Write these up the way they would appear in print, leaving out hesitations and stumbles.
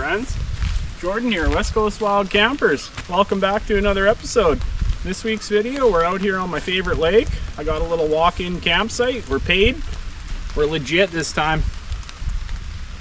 friends. Jordan here, West Coast Wild Campers. Welcome back to another episode. This week's video, we're out here on my favorite lake. I got a little walk-in campsite. We're paid. We're legit this time.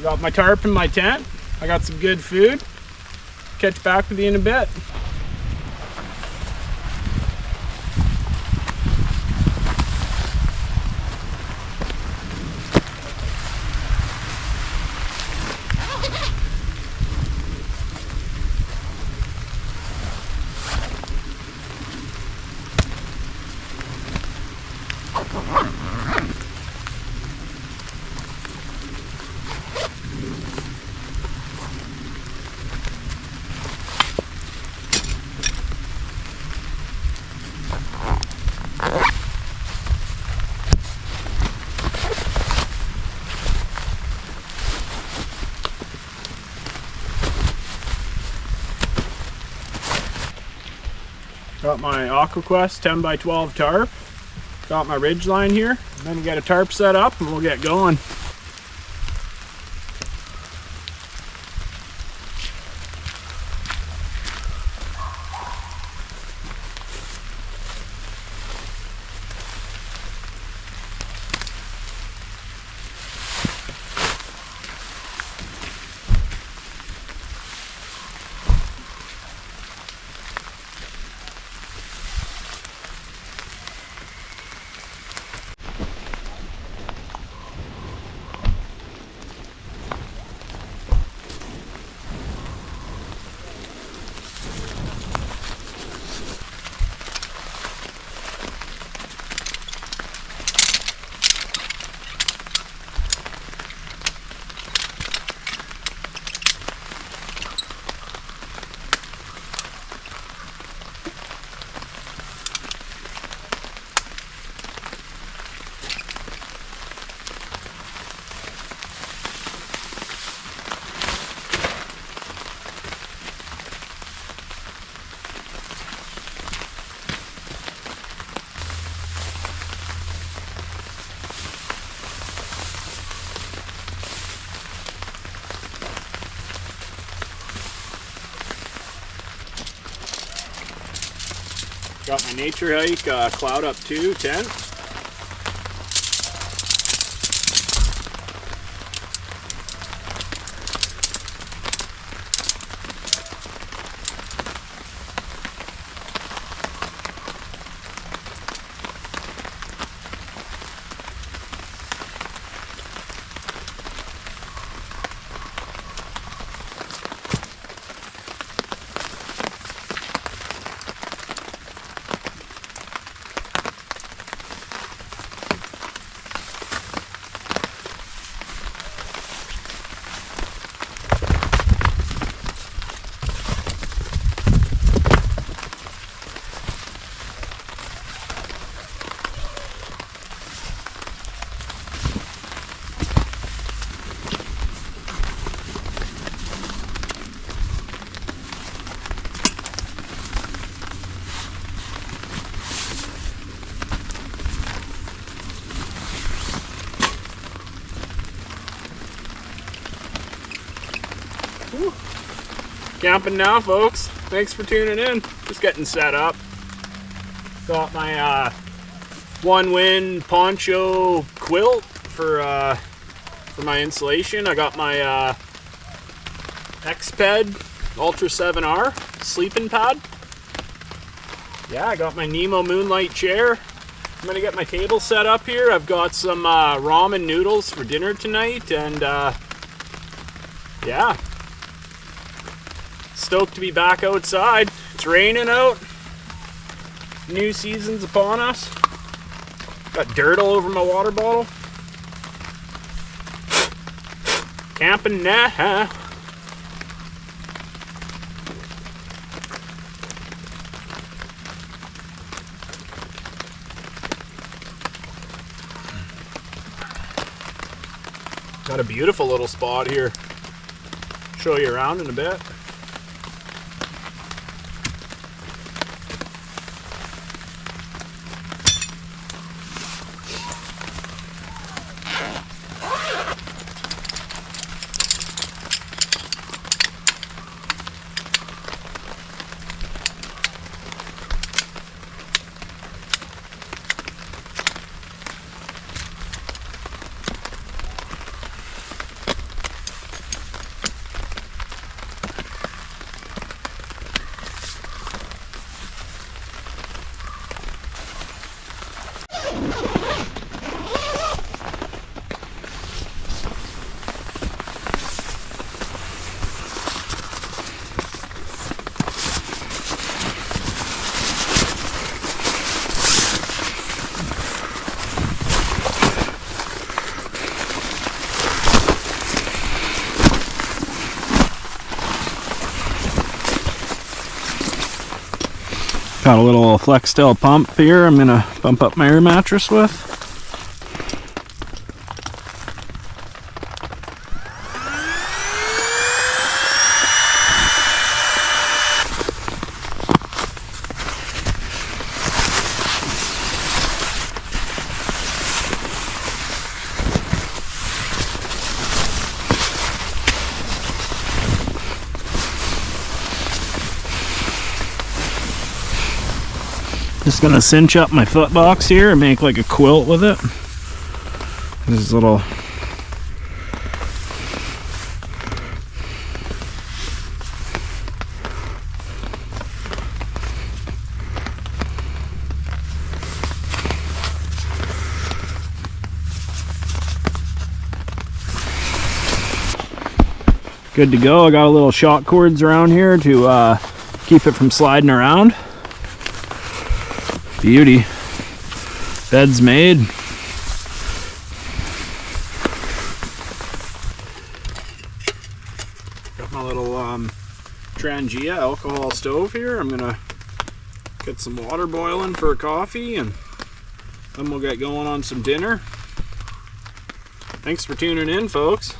I got my tarp and my tent. I got some good food. Catch back with you in a bit. Got my AquaQuest 10x12 tarp. Got my Ridgeline here. Then you get a tarp set up and we'll get going. Got my Nature Hike Cloud Up 2 tent. Whew. Camping now, folks. Thanks for tuning in. Just getting set up. Got my One Wind poncho quilt for my insulation. I got my Exped Ultra 7R sleeping pad. Yeah, I got my Nemo Moonlight chair. I'm gonna get my table set up here. I've got some ramen noodles for dinner tonight, and yeah. Stoked to be back outside. It's raining out. New season's upon us. Got dirt all over my water bottle. Camping now. Got a beautiful little spot here. Show you around in a bit. Got a little Flextail pump here I'm gonna bump up my air mattress with. Just gonna cinch up my foot box here and make like a quilt with it. This little good to go. I got a little shock cords around here to keep it from sliding around. Beauty. Bed's made. Got my little Trangia alcohol stove here. I'm gonna get some water boiling for a coffee and then we'll get going on some dinner. Thanks for tuning in, folks.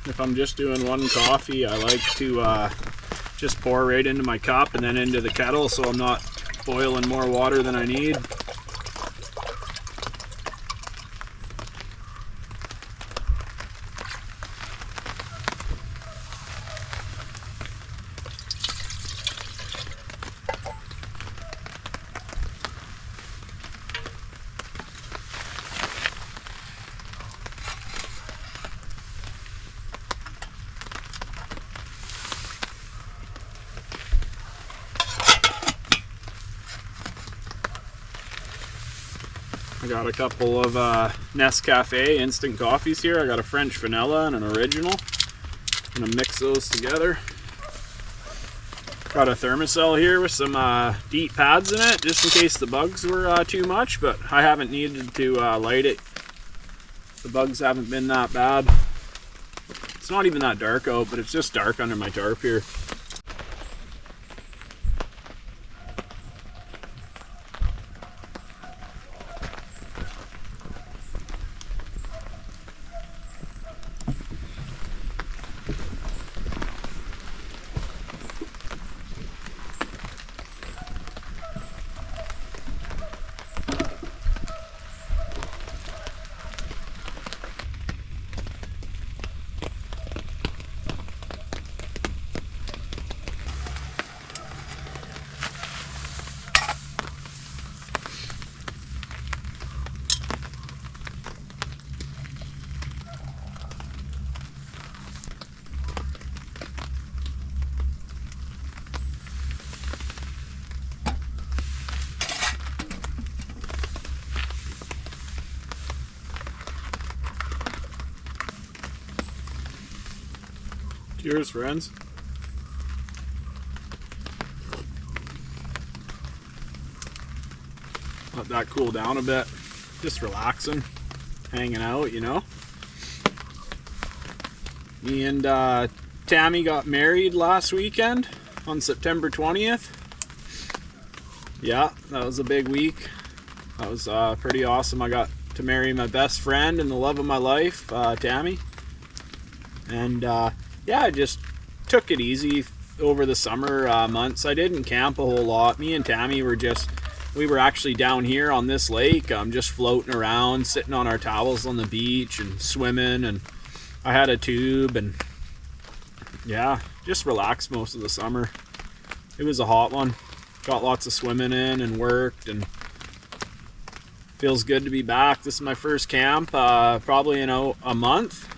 If I'm just doing one coffee, I like to just pour right into my cup and then into the kettle so I'm not boiling more water than I need. I got a couple of Nescafe instant coffees here. I got a French vanilla and an original. I'm gonna mix those together. Got a thermocell here with some DEET pads in it, just in case the bugs were too much, but I haven't needed to light it. The bugs haven't been that bad. It's not even that dark out, but it's just dark under my tarp here. Cheers, friends. Let that cool down a bit. Just relaxing, hanging out, you know. Me and Tammy got married last weekend on September 20th. Yeah, that was a big week. That was pretty awesome. I got to marry my best friend and the love of my life, Tammy. And yeah, I just took it easy over the summer months. I didn't camp a whole lot. Me and Tammy were we were actually down here on this lake, just floating around, sitting on our towels on the beach and swimming, and I had a tube, and yeah, just relaxed most of the summer. It was a hot one. Got lots of swimming in and worked, and feels good to be back. This is my first camp, probably in a month.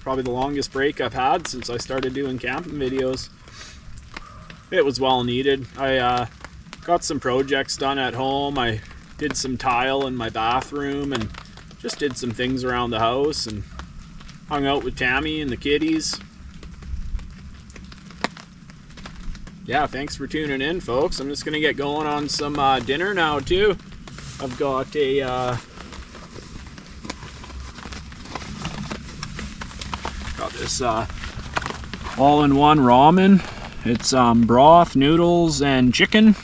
Probably the longest break I've had since I started doing camping videos. It was well needed. I got some projects done at home. I did some tile in my bathroom and just did some things around the house and hung out with Tammy and the kiddies. Yeah, thanks for tuning in, folks. I'm just gonna get going on some dinner now too. I've got a got this all-in-one ramen. It's broth, noodles, and chicken.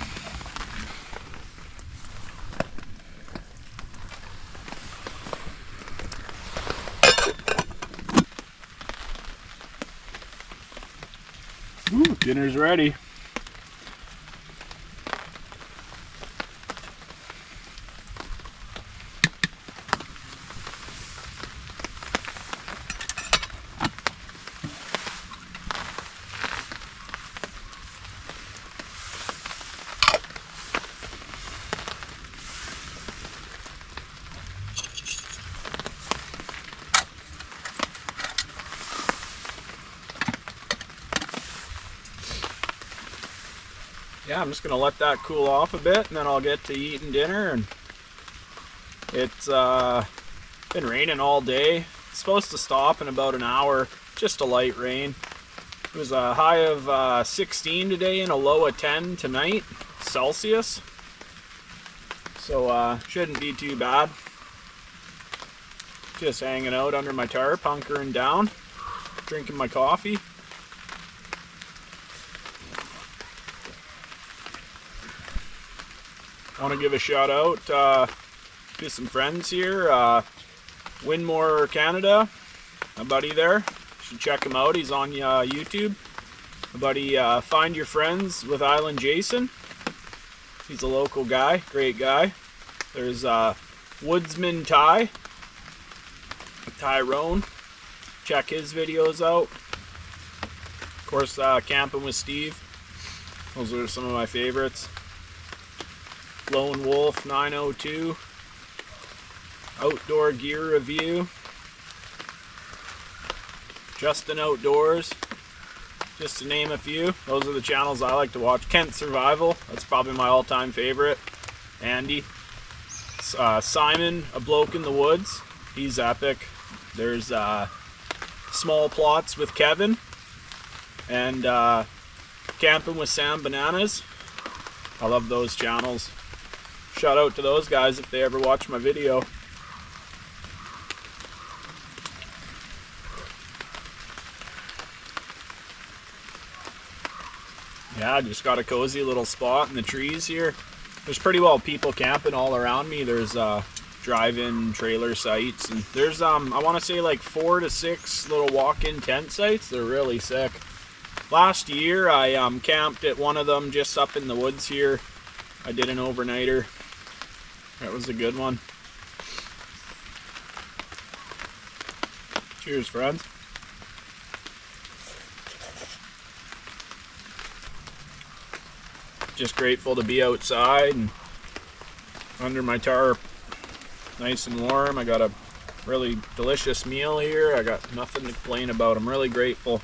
Ooh, dinner's ready. Yeah, I'm just gonna let that cool off a bit and then I'll get to eating dinner. And it's been raining all day. It's supposed to stop in about an hour, just a light rain. It was a high of 16 today and a low of 10 tonight, Celsius. So shouldn't be too bad. Just hanging out under my tarp, hunkering down, drinking my coffee. I want to give a shout out to some friends here. Winmore Canada, a buddy there. You should check him out. He's on YouTube. My buddy Find Your Friends with Island Jason. He's a local guy, great guy. There's Woodsman Ty, Tyrone. Check his videos out. Of course, Camping with Steve. Those are some of my favorites. Lone Wolf 902, Outdoor Gear Review, Justin Outdoors, just to name a few. Those are the channels I like to watch. Kent Survival, that's probably my all-time favorite. Andy. Simon, A Bloke in the Woods, he's epic. There's Small Plots with Kevin, and Camping with Sam Bananas. I love those channels. Shout out to those guys if they ever watch my video. Yeah, I just got a cozy little spot in the trees here. There's pretty well people camping all around me. There's drive-in trailer sites, and there's I want to say like 4 to 6 little walk-in tent sites. They're really sick. Last year I camped at one of them just up in the woods here. I did an overnighter. That was a good one. Cheers, friends. Just grateful to be outside and under my tarp. Nice and warm. I got a really delicious meal here. I got nothing to complain about. I'm really grateful.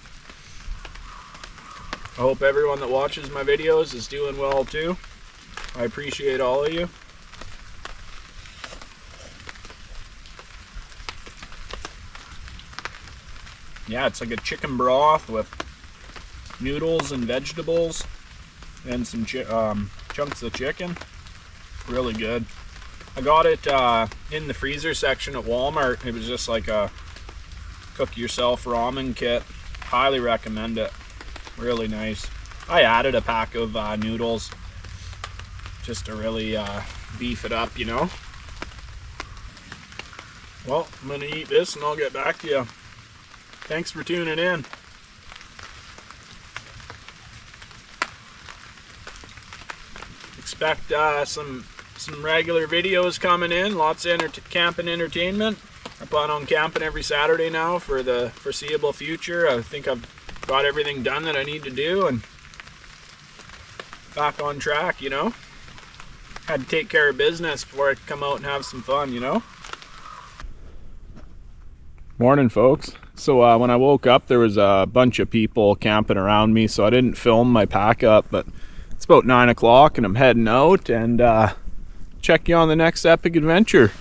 I hope everyone that watches my videos is doing well too. I appreciate all of you. Yeah, it's like a chicken broth with noodles and vegetables and some chunks of chicken. Really good. I got it in the freezer section at Walmart. It was just like a cook yourself ramen kit. Highly recommend it. Really nice. I added a pack of noodles just to really beef it up, you know. Well, I'm gonna eat this and I'll get back to you. Thanks for tuning in. Expect some regular videos coming in. Lots of camping entertainment. I plan on camping every Saturday now for the foreseeable future. I think I've got everything done that I need to do and back on track, you know. Had to take care of business before I could come out and have some fun, you know. Morning, folks. So when I woke up, there was a bunch of people camping around me, so I didn't film my pack up, but it's about 9 o'clock and I'm heading out, and check you on the next epic adventure.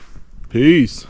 Peace.